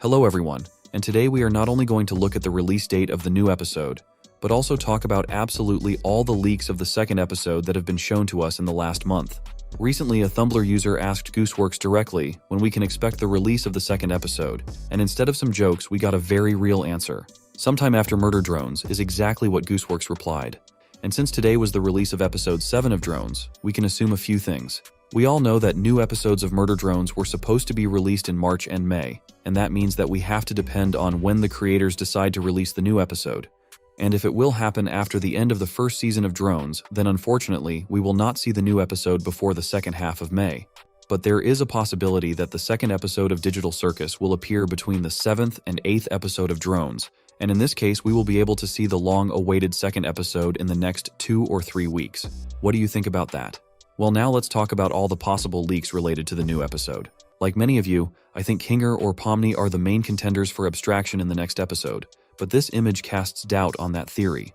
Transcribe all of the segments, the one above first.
Hello everyone, and today we are not only going to look at the release date of the new episode, but also talk about absolutely all the leaks of the second episode that have been shown to us in the last month. Recently, a Tumblr user asked Gooseworx directly when we can expect the release of the second episode, and instead of some jokes, we got a very real answer. Sometime after Murder Drones is exactly what Gooseworx replied. And since today was the release of episode 7 of Drones, we can assume a few things. We all know that new episodes of Murder Drones were supposed to be released in March and May, and that means that we have to depend on when the creators decide to release the new episode. And if it will happen after the end of the first season of Drones, then unfortunately, we will not see the new episode before the second half of May. But there is a possibility that the second episode of Digital Circus will appear between the 7th and 8th episode of Drones, and in this case, we will be able to see the long-awaited second episode in the next 2 or 3 weeks. What do you think about that? Well, now let's talk about all the possible leaks related to the new episode. Like many of you, I think Kinger or Pomni are the main contenders for abstraction in the next episode, but this image casts doubt on that theory.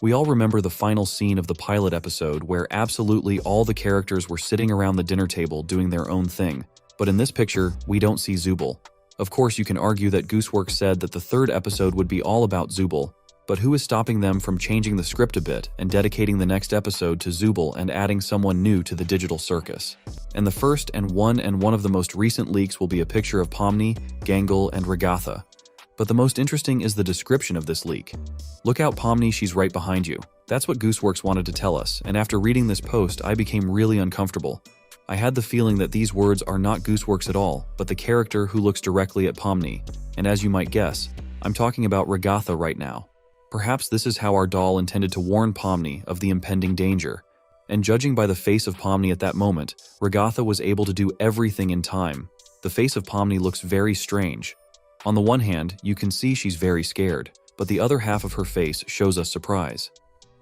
We all remember the final scene of the pilot episode where absolutely all the characters were sitting around the dinner table doing their own thing, but in this picture, we don't see Zubul. Of course, you can argue that Gooseworx said that the third episode would be all about Zubul, but who is stopping them from changing the script a bit and dedicating the next episode to Zubul and adding someone new to the Digital Circus? And the first and one of the most recent leaks will be a picture of Pomni, Gangle, and Regatha. But the most interesting is the description of this leak. Look out, Pomni, she's right behind you. That's what Gooseworx wanted to tell us, and after reading this post, I became really uncomfortable. I had the feeling that these words are not Gooseworx at all, but the character who looks directly at Pomni. And as you might guess, I'm talking about Regatha right now. Perhaps this is how our doll intended to warn Pomni of the impending danger. And judging by the face of Pomni at that moment, Regatha was able to do everything in time. The face of Pomni looks very strange. On the one hand, you can see she's very scared, but the other half of her face shows us surprise.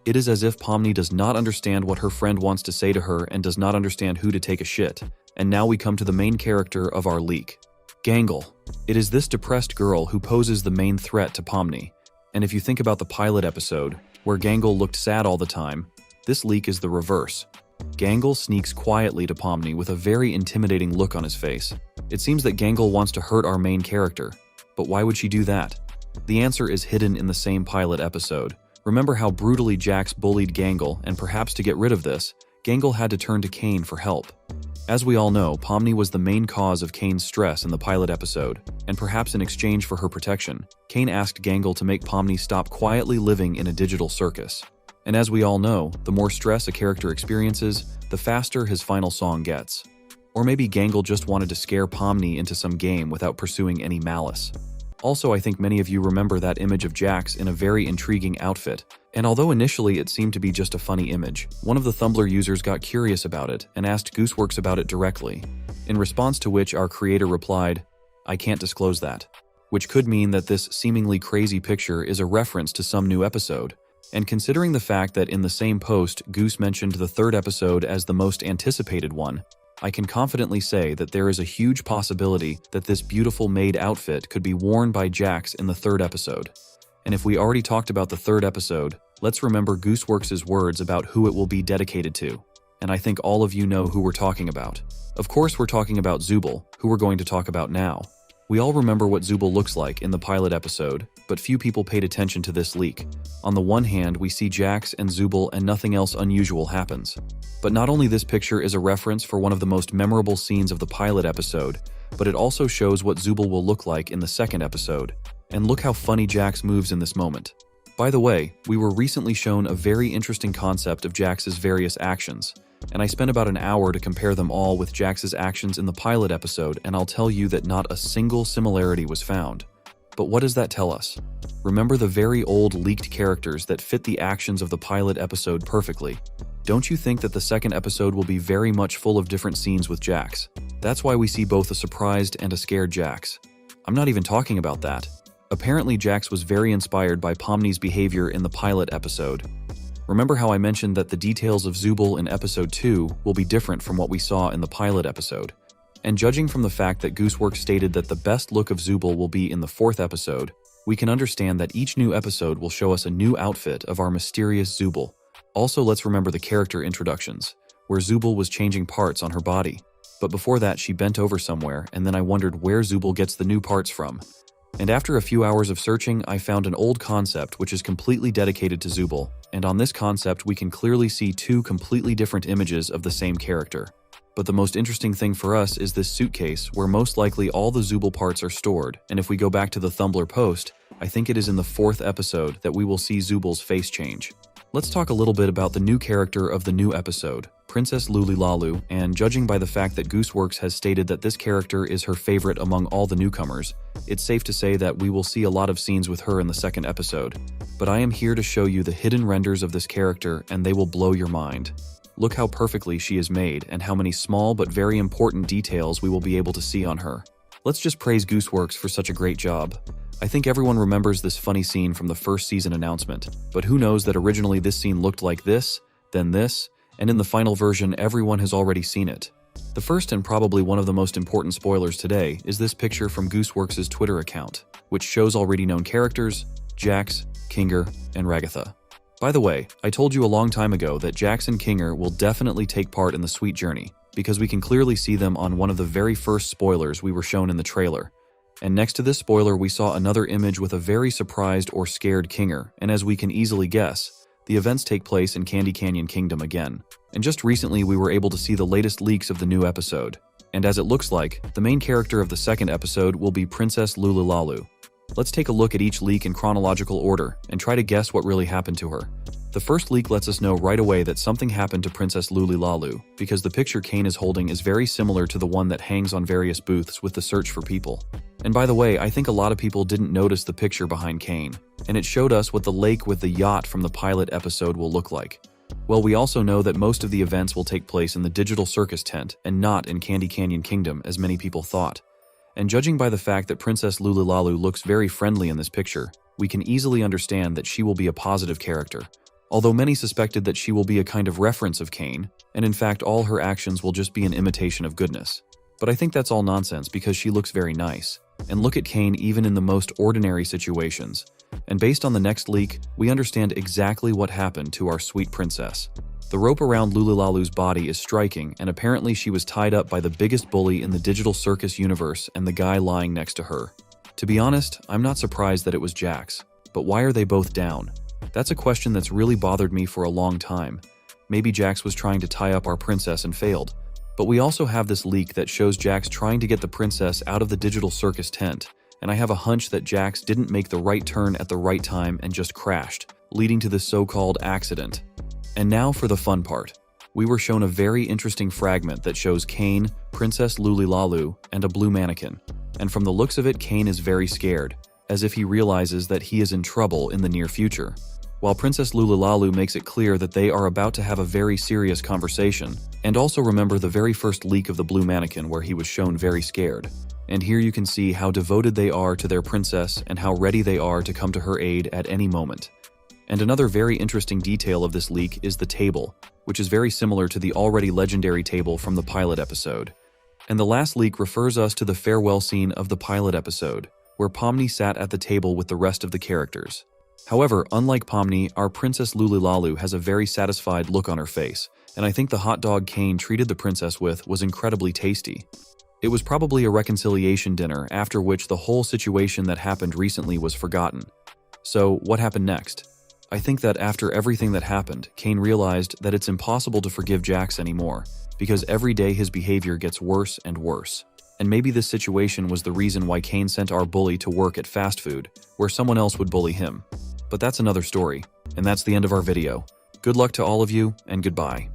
It is as if Pomni does not understand what her friend wants to say to her and does not understand who to take a shit. And now we come to the main character of our leak. Gangle. It is this depressed girl who poses the main threat to Pomni. And if you think about the pilot episode, where Gangle looked sad all the time, this leak is the reverse. Gangle sneaks quietly to Pomni with a very intimidating look on his face. It seems that Gangle wants to hurt our main character. But why would she do that? The answer is hidden in the same pilot episode. Remember how brutally Jax bullied Gangle, and perhaps to get rid of this, Gangle had to turn to Kane for help. As we all know, Pomni was the main cause of Kane's stress in the pilot episode, and perhaps in exchange for her protection, Kane asked Gangle to make Pomni stop quietly living in a digital circus. And as we all know, the more stress a character experiences, the faster his final song gets. Or maybe Gangle just wanted to scare Pomni into some game without pursuing any malice. Also, I think many of you remember that image of Jax in a very intriguing outfit, and although initially it seemed to be just a funny image, one of the Tumblr users got curious about it and asked Gooseworx about it directly, in response to which our creator replied, "I can't disclose that," which could mean that this seemingly crazy picture is a reference to some new episode. And considering the fact that in the same post, Goose mentioned the third episode as the most anticipated one, I can confidently say that there is a huge possibility that this beautiful maid outfit could be worn by Jax in the third episode. And if we already talked about the third episode, let's remember Gooseworx's words about who it will be dedicated to. And I think all of you know who we're talking about. Of course, we're talking about Zubul, who we're going to talk about now. We all remember what Zubul looks like in the pilot episode, but few people paid attention to this leak. On the one hand, we see Jax and Zubul and nothing else unusual happens. But not only this picture is a reference for one of the most memorable scenes of the pilot episode, but it also shows what Zubul will look like in the second episode. And look how funny Jax moves in this moment. By the way, we were recently shown a very interesting concept of Jax's various actions, and I spent about an hour to compare them all with Jax's actions in the pilot episode, and I'll tell you that not a single similarity was found. But what does that tell us? Remember the very old leaked characters that fit the actions of the pilot episode perfectly. Don't you think that the second episode will be very much full of different scenes with Jax? That's why we see both a surprised and a scared Jax. I'm not even talking about that. Apparently Jax was very inspired by Pomni's behavior in the pilot episode. Remember how I mentioned that the details of Zubul in episode 2 will be different from what we saw in the pilot episode. And judging from the fact that Gooseworx stated that the best look of Zubul will be in the fourth episode, we can understand that each new episode will show us a new outfit of our mysterious Zubul. Also, let's remember the character introductions, where Zubul was changing parts on her body. But before that, she bent over somewhere, and then I wondered where Zubul gets the new parts from. And after a few hours of searching, I found an old concept which is completely dedicated to Zooble, and on this concept we can clearly see two completely different images of the same character. But the most interesting thing for us is this suitcase, where most likely all the Zooble parts are stored, and if we go back to the Tumblr post, I think it is in the 4th episode that we will see Zooble's face change. Let's talk a little bit about the new character of the new episode, Princess Lulu, and judging by the fact that Gooseworx has stated that this character is her favorite among all the newcomers, it's safe to say that we will see a lot of scenes with her in the 2nd episode. But I am here to show you the hidden renders of this character, and they will blow your mind. Look how perfectly she is made and how many small but very important details we will be able to see on her. Let's just praise Gooseworx for such a great job. I think everyone remembers this funny scene from the 1st season announcement, but who knows that originally this scene looked like this, then this, and in the final version everyone has already seen it. The first and probably one of the most important spoilers today is this picture from Gooseworx's Twitter account, which shows already known characters, Jax, Kinger, and Ragatha. By the way, I told you a long time ago that Jax and Kinger will definitely take part in the Sweet Journey, because we can clearly see them on one of the very first spoilers we were shown in the trailer. And next to this spoiler we saw another image with a very surprised or scared Kinger, and as we can easily guess, the events take place in Candy Canyon Kingdom again. And just recently we were able to see the latest leaks of the new episode. And as it looks like, the main character of the 2nd episode will be Princess Lulu. Let's take a look at each leak in chronological order and try to guess what really happened to her. The first leak lets us know right away that something happened to Princess Lulu, because the picture Kane is holding is very similar to the one that hangs on various booths with the search for people. And by the way, I think a lot of people didn't notice the picture behind Kane, and it showed us what the lake with the yacht from the pilot episode will look like. Well, we also know that most of the events will take place in the digital circus tent and not in Candy Canyon Kingdom as many people thought. And judging by the fact that Princess Lulu looks very friendly in this picture, we can easily understand that she will be a positive character. Although many suspected that she will be a kind of reference of Kane, and in fact all her actions will just be an imitation of goodness. But I think that's all nonsense because she looks very nice. And look at Kane even in the most ordinary situations. And based on the next leak, we understand exactly what happened to our sweet princess. The rope around Lulu's body is striking, and apparently she was tied up by the biggest bully in the digital circus universe and the guy lying next to her. To be honest, I'm not surprised that it was Jax. But why are they both down? That's a question that's really bothered me for a long time. Maybe Jax was trying to tie up our princess and failed. But we also have this leak that shows Jax trying to get the princess out of the digital circus tent, and I have a hunch that Jax didn't make the right turn at the right time and just crashed, leading to this so-called accident. And now for the fun part. We were shown a very interesting fragment that shows Kane, Princess Lulu, and a blue mannequin. And from the looks of it, Kane is very scared, as if he realizes that he is in trouble in the near future. While Princess Lulu makes it clear that they are about to have a very serious conversation. And also remember the very first leak of the blue mannequin where he was shown very scared. And here you can see how devoted they are to their princess and how ready they are to come to her aid at any moment. And another very interesting detail of this leak is the table, which is very similar to the already legendary table from the pilot episode. And the last leak refers us to the farewell scene of the pilot episode, where Pomni sat at the table with the rest of the characters. However, unlike Pomni, our Princess Lulu has a very satisfied look on her face, and I think the hot dog Kane treated the princess with was incredibly tasty. It was probably a reconciliation dinner after which the whole situation that happened recently was forgotten. So, what happened next? I think that after everything that happened, Kane realized that it's impossible to forgive Jax anymore, because every day his behavior gets worse and worse. And maybe this situation was the reason why Kane sent our bully to work at fast food, where someone else would bully him. But that's another story, and that's the end of our video. Good luck to all of you, and goodbye.